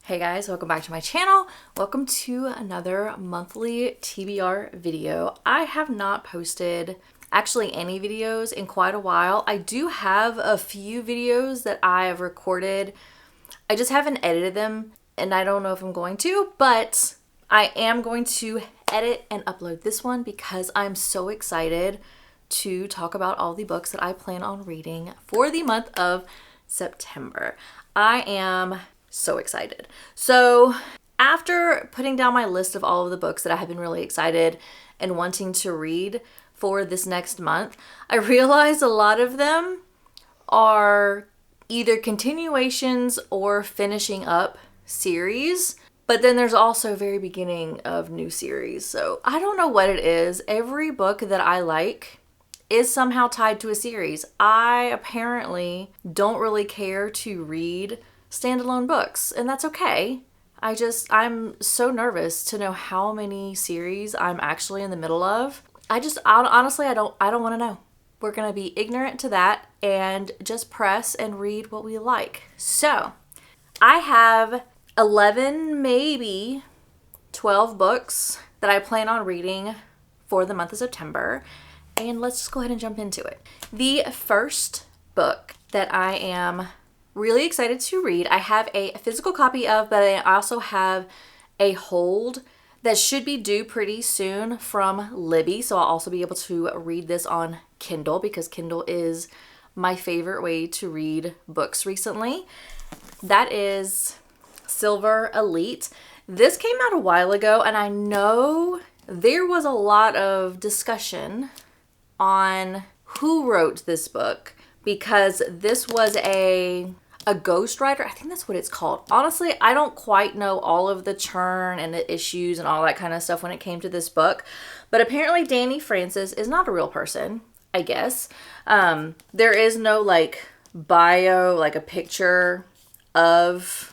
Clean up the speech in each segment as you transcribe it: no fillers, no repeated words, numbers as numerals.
Hey guys, welcome back to my channel. Welcome to another monthly TBR video. I have not posted actually any videos in quite a while. I do have a few videos that I have recorded. I just haven't edited them and I don't know if I'm going to, but I am going to edit and upload this one because I'm so excited to talk about all the books that I plan on reading for the month of September. I am so excited. So after putting down my list of all of the books that I have been really excited and wanting to read for this next month, I realized a lot of them are either continuations or finishing up series, but then there's also very beginning of new series. So I don't know what it is. Every book that I like is somehow tied to a series. I apparently don't really care to read standalone books, and that's okay. I'm so nervous to know how many series I'm actually in the middle of. Honestly, I don't want to know. We're going to be ignorant to that and just press and read what we like. So I have 11, maybe 12 books that I plan on reading for the month of September. And let's just go ahead and jump into it. The first book that I am really excited to read, I have a physical copy of, but I also have a hold that should be due pretty soon from Libby. So I'll also be able to read this on Kindle because Kindle is my favorite way to read books recently. That is Silver Elite. This came out a while ago, and I know there was a lot of discussion on who wrote this book because this was a ghostwriter. I think that's what it's called. Honestly, I don't quite know all of the churn and the issues and all that kind of stuff when it came to this book, but apparently Danny Francis is not a real person, I guess. There is no bio, like a picture of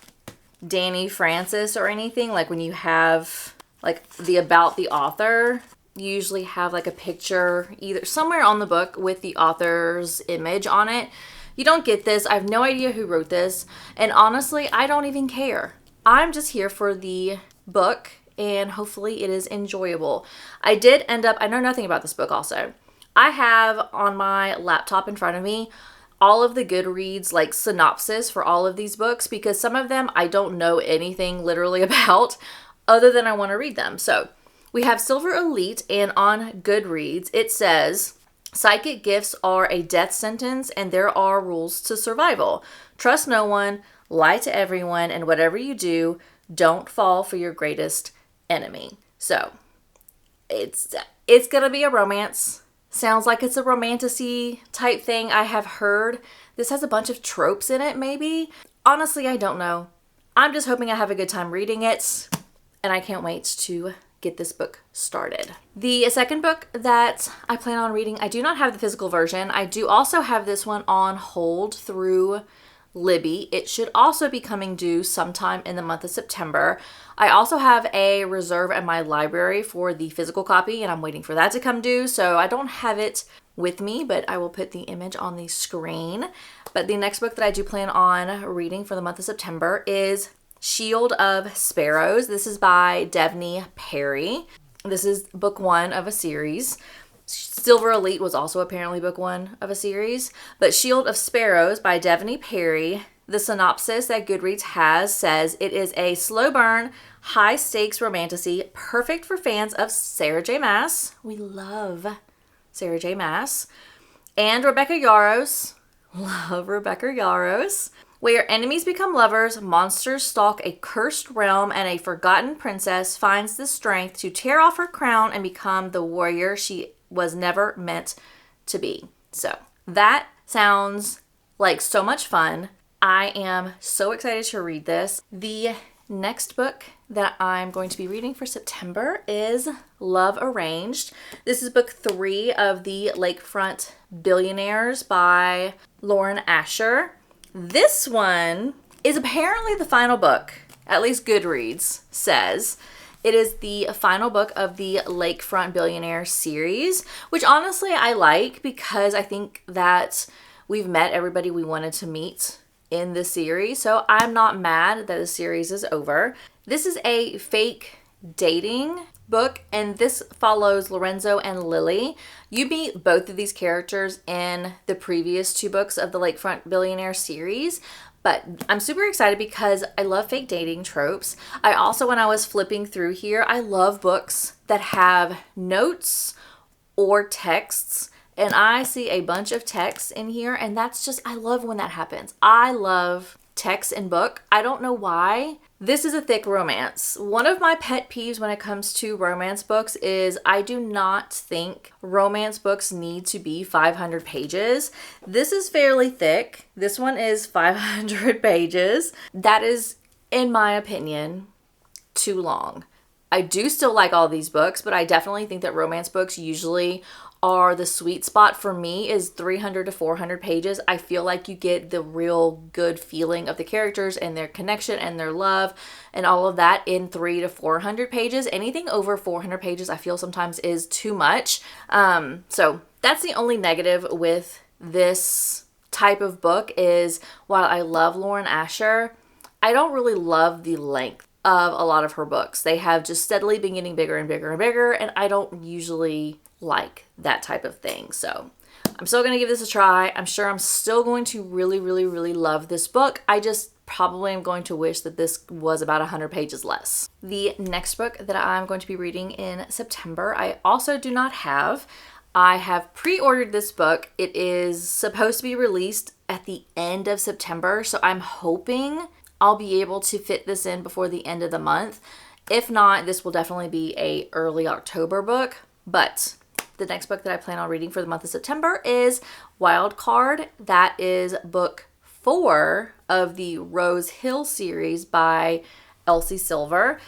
Danny Francis or anything. Like when you have the about the author, you usually have a picture either somewhere on the book with the author's image on it. You don't get this. I have no idea who wrote this. And honestly, I don't even care. I'm just here for the book and hopefully it is enjoyable. I know nothing about this book also. I have on my laptop in front of me all of the Goodreads synopsis for all of these books because some of them I don't know anything literally about other than I want to read them. So we have Silver Elite, and on Goodreads it says, psychic gifts are a death sentence and there are rules to survival. Trust no one, lie to everyone, and whatever you do, don't fall for your greatest enemy. So it's gonna be a romance. Sounds like it's a romantasy type thing. I have heard this has a bunch of tropes in it, maybe. Honestly, I don't know. I'm just hoping I have a good time reading it, and I can't wait to get this book started. The second book that I plan on reading, I do not have the physical version. I do also have this one on hold through Libby. It should also be coming due sometime in the month of September. I also have a reserve at my library for the physical copy, and I'm waiting for that to come due, so I don't have it with me, but I will put the image on the screen. But the next book that I do plan on reading for the month of September is Shield of Sparrows. This is by Devney Perry. This is book one of a series. Silver Elite was also apparently book one of a series. But Shield of Sparrows by Devney Perry, the synopsis that Goodreads has says it is a slow burn, high stakes romantasy, perfect for fans of Sarah J. Maas. We love Sarah J. Maas. And Rebecca Yarros. Love Rebecca Yarros. Where enemies become lovers, monsters stalk a cursed realm, and a forgotten princess finds the strength to tear off her crown and become the warrior she was never meant to be. So that sounds like so much fun. I am so excited to read this. The next book that I'm going to be reading for September is Love Arranged. This is book 3 of the Lakefront Billionaires by Lauren Asher. This one is apparently the final book, at least Goodreads says. It is the final book of the Lakefront Billionaire series, which honestly I like because I think that we've met everybody we wanted to meet in the series, so I'm not mad that the series is over. This is a fake dating book, and this follows Lorenzo and Lily. You meet both of these characters in the previous 2 books of the Lakefront Billionaire series, but I'm super excited because I love fake dating tropes. I also, when I was flipping through here, I love books that have notes or texts, and I see a bunch of texts in here, and that's just, I love when that happens. I love text in book. I don't know why. This is a thick romance. One of my pet peeves when it comes to romance books is I do not think romance books need to be 500 pages. This is fairly thick. This one is 500 pages. That is, in my opinion, too long. I do still like all these books, but I definitely think that romance books usually are the sweet spot for me is 300 to 400 pages. I feel like you get the real good feeling of the characters and their connection and their love and all of that in 300 to 400 pages. Anything over 400 pages I feel sometimes is too much. So that's the only negative with this type of book is while I love Lauren Asher, I don't really love the length of a lot of her books. They have just steadily been getting bigger and bigger and bigger, and I don't usually like that type of thing. So I'm still going to give this a try. I'm sure I'm still going to really, really, really love this book. I just probably am going to wish that this was about 100 pages less. The next book that I'm going to be reading in September, I also do not have. I have pre-ordered this book. It is supposed to be released at the end of September, so I'm hoping I'll be able to fit this in before the end of the month. If not, this will definitely be a early October book, but the next book that I plan on reading for the month of September is Wild Card. That is book 4 of the Rose Hill series by Elsie Silver.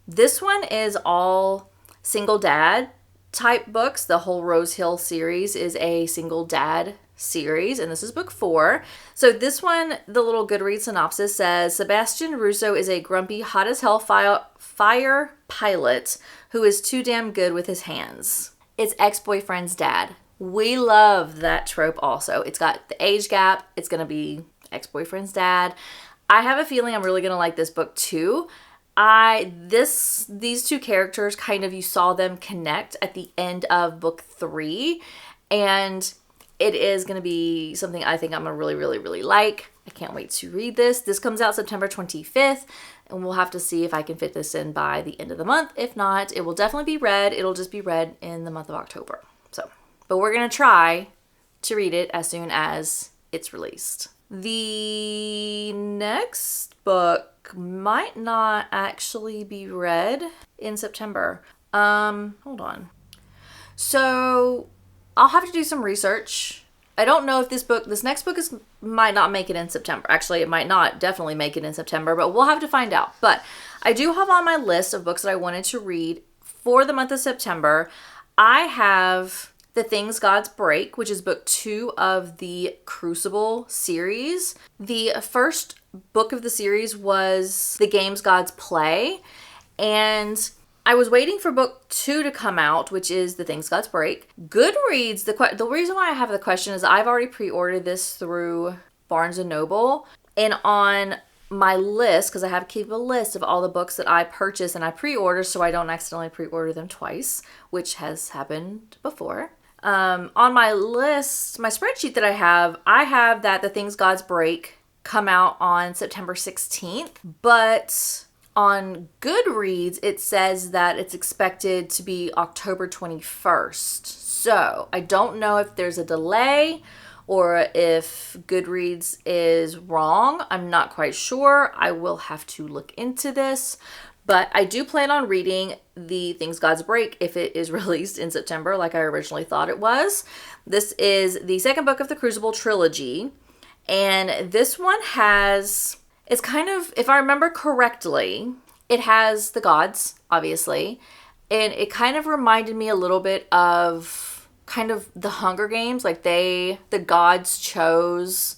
This one is all single dad type books. The whole Rose Hill series is a single dad series, and this is book 4. So this one, the little Goodreads synopsis says, Sebastian Russo is a grumpy, hot as hell fire pilot who is too damn good with his hands. It's ex-boyfriend's dad. We love that trope also. It's got the age gap. It's going to be ex-boyfriend's dad. I have a feeling I'm really going to like this book too. These 2 characters kind of, you saw them connect at the end of book 3, and it is going to be something I think I'm going to really, really, really like. I can't wait to read this. This comes out September 25th, and we'll have to see if I can fit this in by the end of the month. If not, it will definitely be read. It'll just be read in the month of October. But we're going to try to read it as soon as it's released. The next book might not actually be read in September. Hold on. So I'll have to do some research. I don't know if this next book might not make it in September. Actually, it might not definitely make it in September, but we'll have to find out. But I do have on my list of books that I wanted to read for the month of September. I have The Things Gods Break, which is book 2 of the Crucible series. The first book of the series was The Games Gods Play, and I was waiting for book 2 to come out, which is The Things Gods Break. Goodreads, the reason why I have the question is I've already pre-ordered this through Barnes & Noble, and on my list, because I have to keep a list of all the books that I purchase and I pre-order so I don't accidentally pre-order them twice, which has happened before. On my list, my spreadsheet that I have that The Things Gods Break come out on September 16th, but on Goodreads, it says that it's expected to be October 21st. So I don't know if there's a delay or if Goodreads is wrong. I'm not quite sure. I will have to look into this. But I do plan on reading The Things Gods Break if it is released in September like I originally thought it was. This is the second book of the Crucible trilogy. And this one it's kind of, if I remember correctly, it has the gods, obviously. And it kind of reminded me a little bit of kind of the Hunger Games. Like the gods chose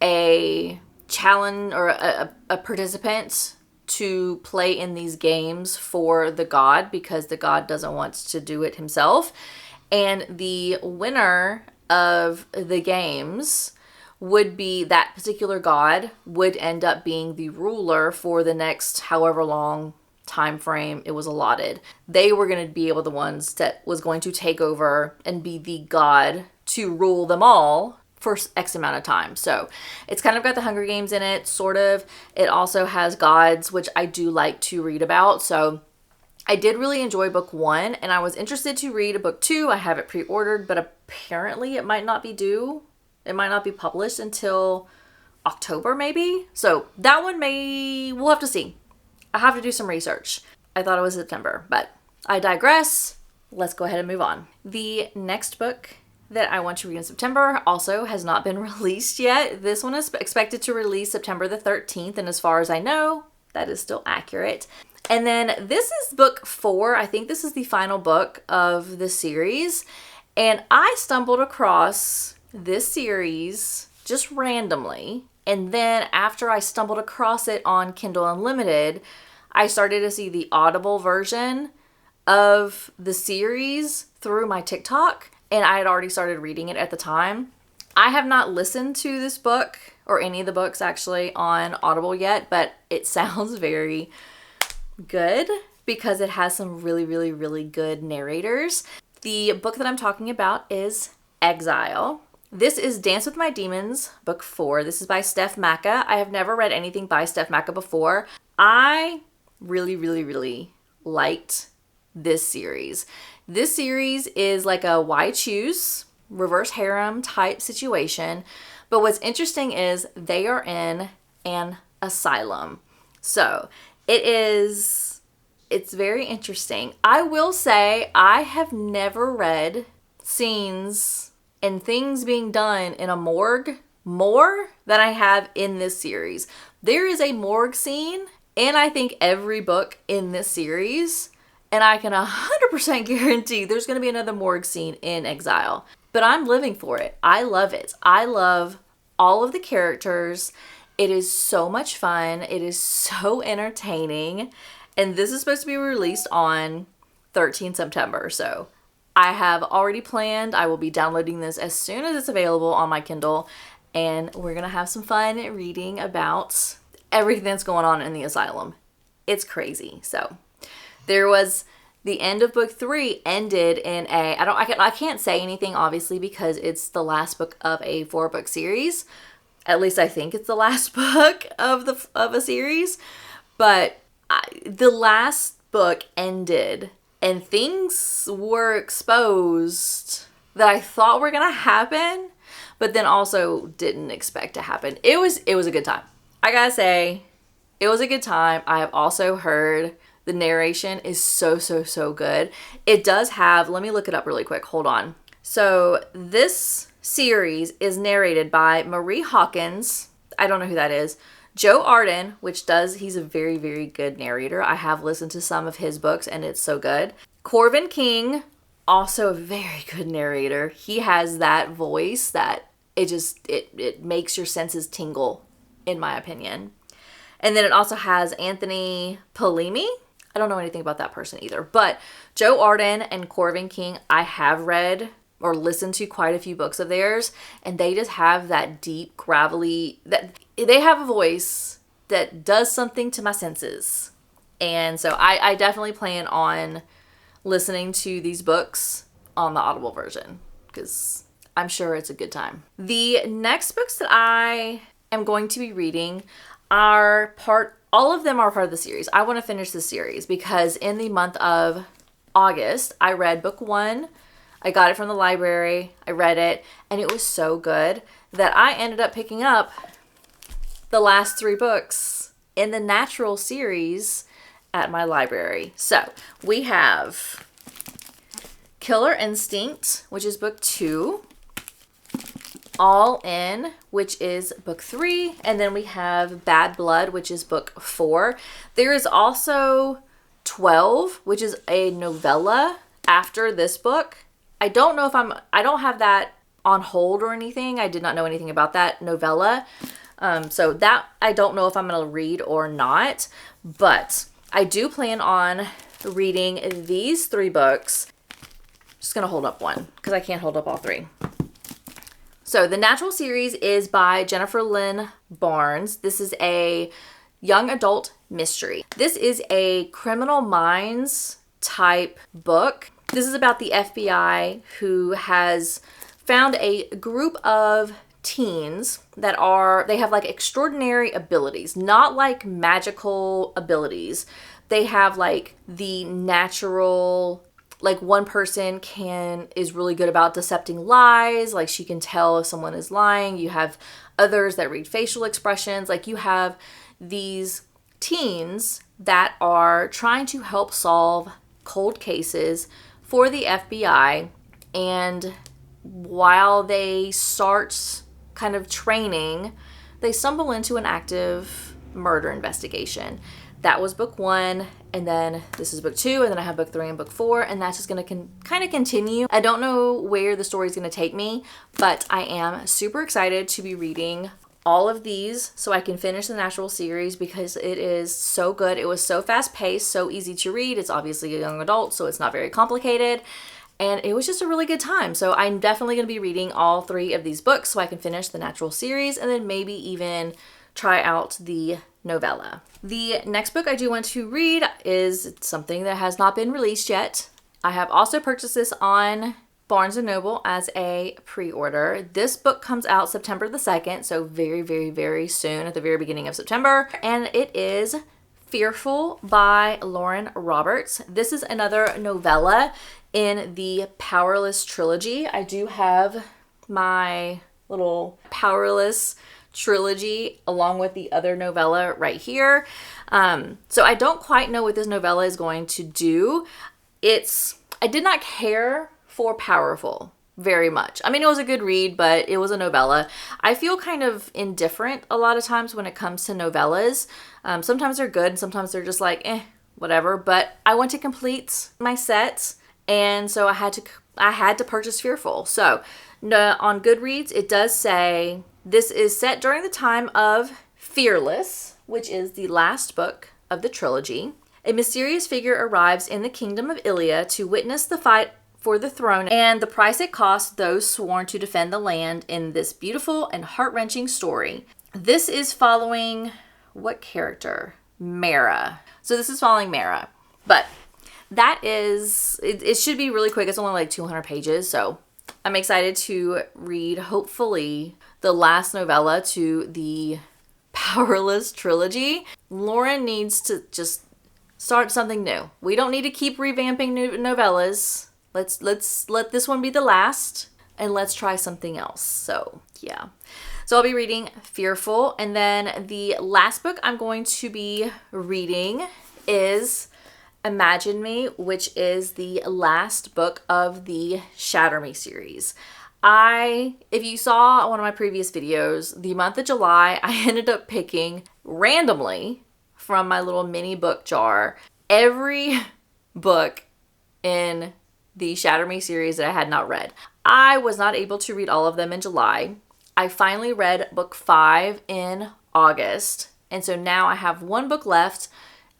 a challenge or a participant to play in these games for the god because the god doesn't want to do it himself. And the winner of the games would be, that particular god would end up being the ruler for the next however long time frame it was allotted. They were going to be able the ones that was going to take over and be the god to rule them all for X amount of time. So it's kind of got the Hunger Games in it, sort of. It also has gods, which I do like to read about. So I did really enjoy book 1, and I was interested to read book 2. I have it pre-ordered, but apparently it might not be due. It might not be published until October, maybe. So that one we'll have to see. I have to do some research. I thought it was September, but I digress. Let's go ahead and move on. The next book that I want to read in September also has not been released yet. This one is expected to release September the 13th, and as far as I know, that is still accurate. And then this is book 4. I think this is the final book of the series, and I stumbled across this series just randomly, and then after I stumbled across it on Kindle Unlimited, I started to see the Audible version of the series through my TikTok, and I had already started reading it at the time. I have not listened to this book, or any of the books actually, on Audible yet, but it sounds very good because it has some really, really, really good narrators. The book that I'm talking about is Exile. This is Dance with My Demons, book 4. This is by Steph Macca. I have never read anything by Steph Macca before. I really, really, really liked this series. This series is like a Why Choose reverse harem type situation. But what's interesting is they are in an asylum. So it's very interesting. I will say I have never read scenes and things being done in a morgue more than I have in this series. There is a morgue scene in I think every book in this series, and I can 100% guarantee there's going to be another morgue scene in Exile. But I'm living for it. I love it. I love all of the characters. It is so much fun. It is so entertaining. And this is supposed to be released on 13 September. So I have already planned. I will be downloading this as soon as it's available on my Kindle. And we're going to have some fun reading about everything that's going on in the asylum. It's crazy. So there was the end of book 3 ended in I can't say anything obviously because it's the last book of a 4-book series. At least I think it's the last book of a series. But the last book ended and things were exposed that I thought were going to happen, but then also didn't expect to happen. It was a good time. I gotta say, it was a good time. I have also heard the narration is so, so, so good. It does have, let me look it up really quick. Hold on. So this series is narrated by Marie Hawkins. I don't know who that is. Joe Arden, he's a very, very good narrator. I have listened to some of his books and it's so good. Corvin King, also a very good narrator. He has that voice that it makes your senses tingle, in my opinion. And then it also has Anthony Palimi. I don't know anything about that person either. But Joe Arden and Corvin King, I have read or listened to quite a few books of theirs. And they just have that deep, gravelly, that they have a voice that does something to my senses. And so I definitely plan on listening to these books on the Audible version because I'm sure it's a good time. The next books that I am going to be reading all of them are part of the series. I want to finish the series because in the month of August, I read book 1. I got it from the library. I read it and it was so good that I ended up picking up the last 3 books in the Natural series at my library. So we have Killer Instinct, which is book 2. All In, which is book 3, and then we have Bad Blood, which is book 4. There is also 12, which is a novella after this book. I don't know if I don't have that on hold or anything. I did not know anything about that novella. So that I don't know if I'm going to read or not, but I do plan on reading these 3 books. Just going to hold up one because I can't hold up all 3. So the Natural series is by Jennifer Lynn Barnes. This is a young adult mystery. This is a Criminal Minds type book. This is about the FBI who has found a group of teens that they have like extraordinary abilities, not like magical abilities. They have like the natural, like one person is really good about decepting lies. Like she can tell if someone is lying. You have others that read facial expressions. Like you have these teens that are trying to help solve cold cases for the FBI. And while they start kind of training, they stumble into an active murder investigation. That was book 1, and then this is book 2, and then I have book 3 and book 4, and that's just going to kind of continue. I don't know where the story's going to take me, but I am super excited to be reading all of these so I can finish the Natural series because it is so good. It was so fast-paced, so easy to read. It's obviously a young adult, so it's not very complicated, and it was just a really good time. So I'm definitely going to be reading all 3 of these books so I can finish the Natural series and then maybe even try out the novella. The next book I do want to read is something that has not been released yet. I have also purchased this on Barnes & Noble as a pre-order. This book comes out September the 2nd, so very, very, very soon, at the very beginning of September. And it is Fearful by Lauren Roberts. This is another novella in the Powerless trilogy. I do have my little Powerless trilogy along with the other novella right here. So I don't quite know what this novella is going to do. I did not care for Powerful very much. I mean, it was a good read, but it was a novella. I feel kind of indifferent a lot of times when it comes to novellas. Sometimes they're good and sometimes they're just like, whatever. But I want to complete my set, and so I had to purchase Fearful. So on Goodreads, it does say this is set during the time of Fearless, which is the last book of the trilogy. A mysterious figure arrives in the kingdom of Ilia to witness the fight for the throne and the price it costs those sworn to defend the land in this beautiful and heart-wrenching story. This is following what character? Mara. So this is following Mara. But that is, it should be really quick. It's only like 200 pages, so I'm excited to read, hopefully, the last novella to the Powerless trilogy. Lauren needs to just start something new. We don't need to keep revamping new novellas. Let's let this one be the last, and let's try something else. So, yeah. So I'll be reading Fearful, and then the last book I'm going to be reading is Imagine Me, which is the last book of the Shatter Me series. If you saw one of my previous videos, the month of July, I ended up picking randomly from my little mini book jar every book in the Shatter Me series that I had not read. I was not able to read all of them in July. I finally read book 5 in August, and so now I have one book left.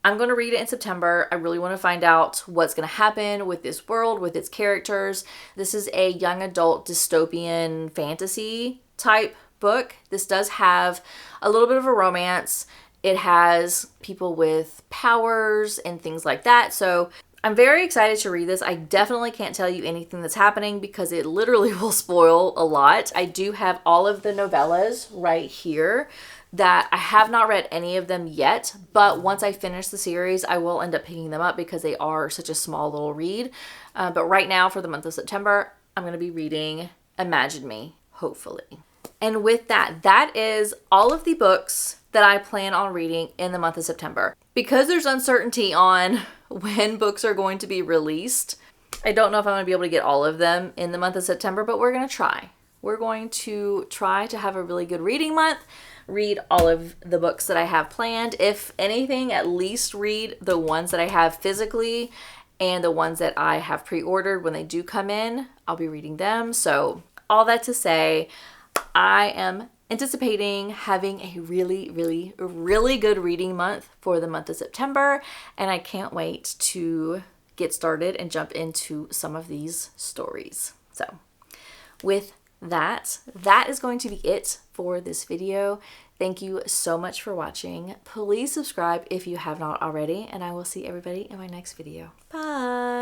I'm going to read it in September. I really want to find out what's going to happen with this world, with its characters. This is a young adult dystopian fantasy type book. This does have a little bit of a romance. It has people with powers and things like that. So I'm very excited to read this. I definitely can't tell you anything that's happening because it literally will spoil a lot. I do have all of the novellas right here that I have not read any of them yet, but once I finish the series, I will end up picking them up because they are such a small little read. But right now, for the month of September, I'm going to be reading Imagine Me, hopefully. And with that, that is all of the books that I plan on reading in the month of September. Because there's uncertainty on when books are going to be released, I don't know if I'm going to be able to get all of them in the month of September, but we're going to try. We're going to try to have a really good reading month, read all of the books that I have planned. If anything, at least read the ones that I have physically and the ones that I have pre-ordered when they do come in. I'll be reading them. So all that to say, I am anticipating having a really, really, really good reading month for the month of September, and I can't wait to get started and jump into some of these stories. So with that is going to be it for this video. Thank you so much for watching. Please subscribe if you have not already, and I will see everybody in my next video. Bye.